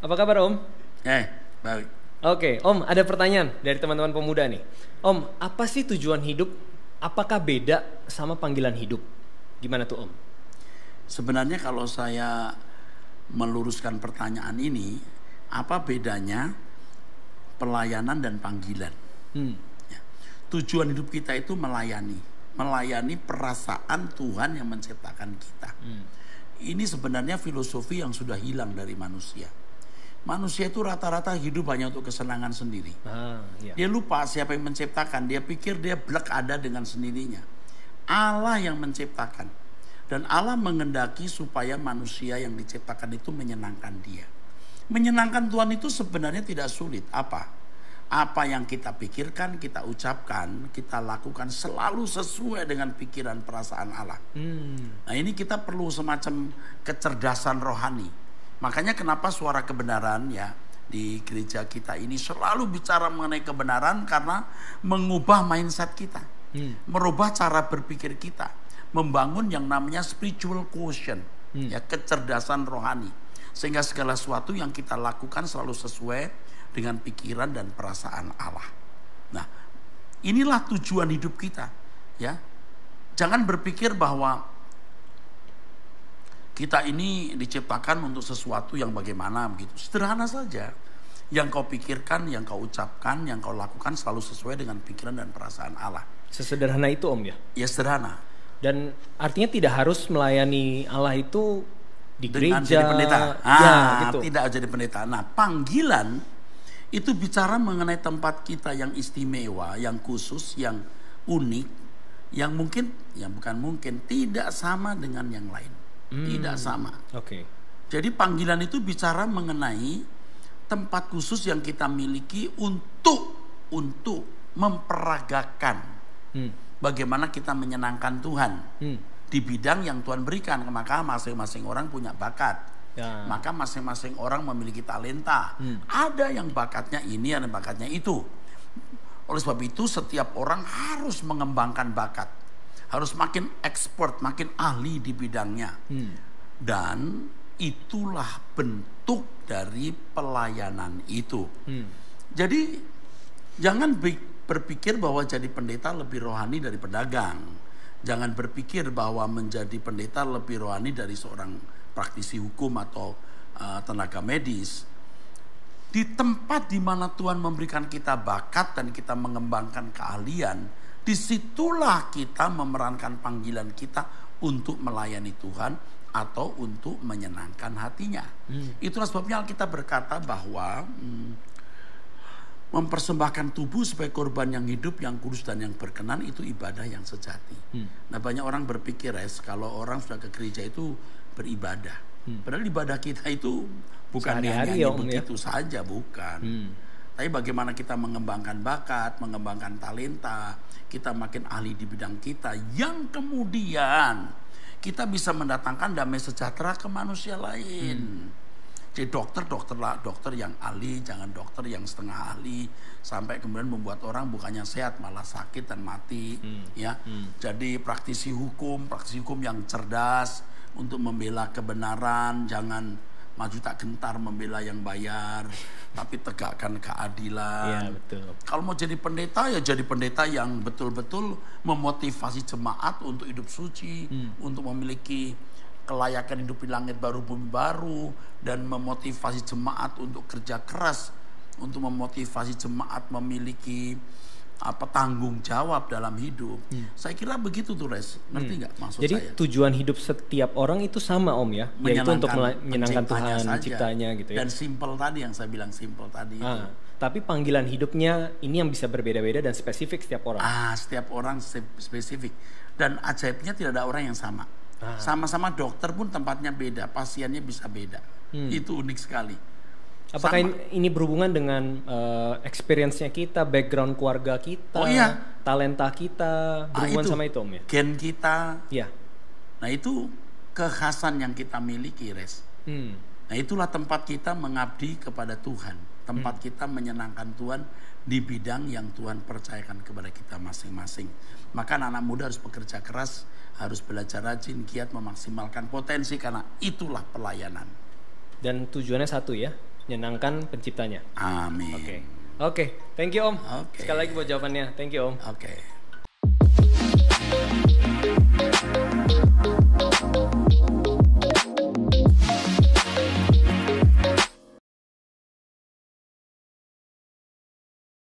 Apa kabar Om? Baik. Oke, Om, ada pertanyaan dari teman-teman pemuda nih. Om, apa sih tujuan hidup? Apakah beda sama panggilan hidup? Gimana tuh Om? Sebenarnya kalau saya meluruskan pertanyaan ini, apa bedanya pelayanan dan panggilan? Ya. Tujuan hidup kita itu melayani perasaan Tuhan yang menciptakan kita. Ini sebenarnya filosofi yang sudah hilang dari manusia. Manusia itu rata-rata hidup hanya untuk kesenangan sendiri. Iya. Dia lupa siapa yang menciptakan. Dia pikir dia blek ada dengan sendirinya. Allah yang menciptakan. Dan Allah mengendaki supaya manusia yang diciptakan itu menyenangkan dia. Menyenangkan Tuhan itu sebenarnya tidak sulit. Apa yang kita pikirkan, kita ucapkan, kita lakukan selalu sesuai dengan pikiran perasaan Allah. Nah ini kita perlu semacam kecerdasan rohani. Makanya kenapa suara kebenaran ya di gereja kita ini selalu bicara mengenai kebenaran, karena mengubah mindset kita, merubah cara berpikir kita, membangun yang namanya spiritual quotient, ya kecerdasan rohani, sehingga segala sesuatu yang kita lakukan selalu sesuai dengan pikiran dan perasaan Allah. Nah, inilah tujuan hidup kita, ya. Jangan berpikir bahwa kita ini diciptakan untuk sesuatu yang bagaimana begitu. Sederhana saja. Yang kau pikirkan, yang kau ucapkan, yang kau lakukan selalu sesuai dengan pikiran dan perasaan Allah. Sesederhana itu Om ya? Ya sederhana. Dan artinya tidak harus melayani Allah itu di dengan gereja. Jadi pendeta. Gitu. Tidak jadi pendeta. Nah, panggilan itu bicara mengenai tempat kita yang istimewa, yang khusus, yang unik, yang mungkin, yang bukan mungkin, tidak sama dengan yang lain. Tidak sama. Oke. Jadi panggilan itu bicara mengenai tempat khusus yang kita miliki untuk memperagakan bagaimana kita menyenangkan Tuhan di bidang yang Tuhan berikan. Maka masing-masing orang punya bakat. Ya. Maka masing-masing orang memiliki talenta. Ada yang bakatnya ini, ada yang bakatnya itu. Oleh sebab itu setiap orang harus mengembangkan bakat. Harus makin expert, makin ahli di bidangnya. Dan itulah bentuk dari pelayanan itu. Jadi jangan berpikir bahwa jadi pendeta lebih rohani dari pedagang. Jangan berpikir bahwa menjadi pendeta lebih rohani dari seorang praktisi hukum atau tenaga medis. Di tempat di mana Tuhan memberikan kita bakat dan kita mengembangkan keahlian, disitulah kita memerankan panggilan kita untuk melayani Tuhan atau untuk menyenangkan hatinya. Itulah sebabnya Alkitab berkata bahwa mempersembahkan tubuh sebagai korban yang hidup, yang kudus dan yang berkenan itu ibadah yang sejati. Nah banyak orang berpikir kalau orang sudah ke gereja itu beribadah. Padahal ibadah kita itu bukan hanya begitu saja, bukan. Tapi bagaimana kita mengembangkan bakat, mengembangkan talenta, kita makin ahli di bidang kita, yang kemudian kita bisa mendatangkan damai sejahtera ke manusia lain. Jadi dokter yang ahli, jangan dokter yang setengah ahli, sampai kemudian membuat orang bukannya sehat malah sakit dan mati. Ya, jadi praktisi hukum yang cerdas untuk membela kebenaran, jangan maju tak gentar membela yang bayar, tapi tegakkan keadilan. Ya, betul. Kalau mau jadi pendeta, ya jadi pendeta yang betul-betul memotivasi jemaat untuk hidup suci, untuk memiliki kelayakan hidup di langit baru bumi baru, dan memotivasi jemaat untuk kerja keras, untuk memotivasi jemaat memiliki tanggung jawab dalam hidup. Saya kira begitu tuh Res. Ngerti nggak maksud Jadi, saya? Jadi tujuan hidup setiap orang itu sama Om ya, yaitu untuk menyenangkan Tuhan, menciptanya gitu ya. Dan simple tadi yang saya bilang simple tadi itu. Tapi panggilan hidupnya ini yang bisa berbeda-beda dan spesifik setiap orang. Setiap orang spesifik. Dan ajaibnya tidak ada orang yang sama. Sama-sama dokter pun tempatnya beda, pasiennya bisa beda. Itu unik sekali. Apakah ini berhubungan dengan experience-nya kita, background keluarga kita, talenta kita, berhubungan sama itu Om ya? Gen kita. Ya. Nah itu kekhasan yang kita miliki Res. Nah itulah tempat kita mengabdi kepada Tuhan. Tempat kita menyenangkan Tuhan di bidang yang Tuhan percayakan kepada kita masing-masing. Maka anak muda harus bekerja keras, harus belajar rajin, giat memaksimalkan potensi, karena itulah pelayanan. Dan tujuannya satu ya, menyenangkan penciptanya. Amin. Oke. Thank you Om. Sekali lagi buat jawabannya. Thank you Om. Oke.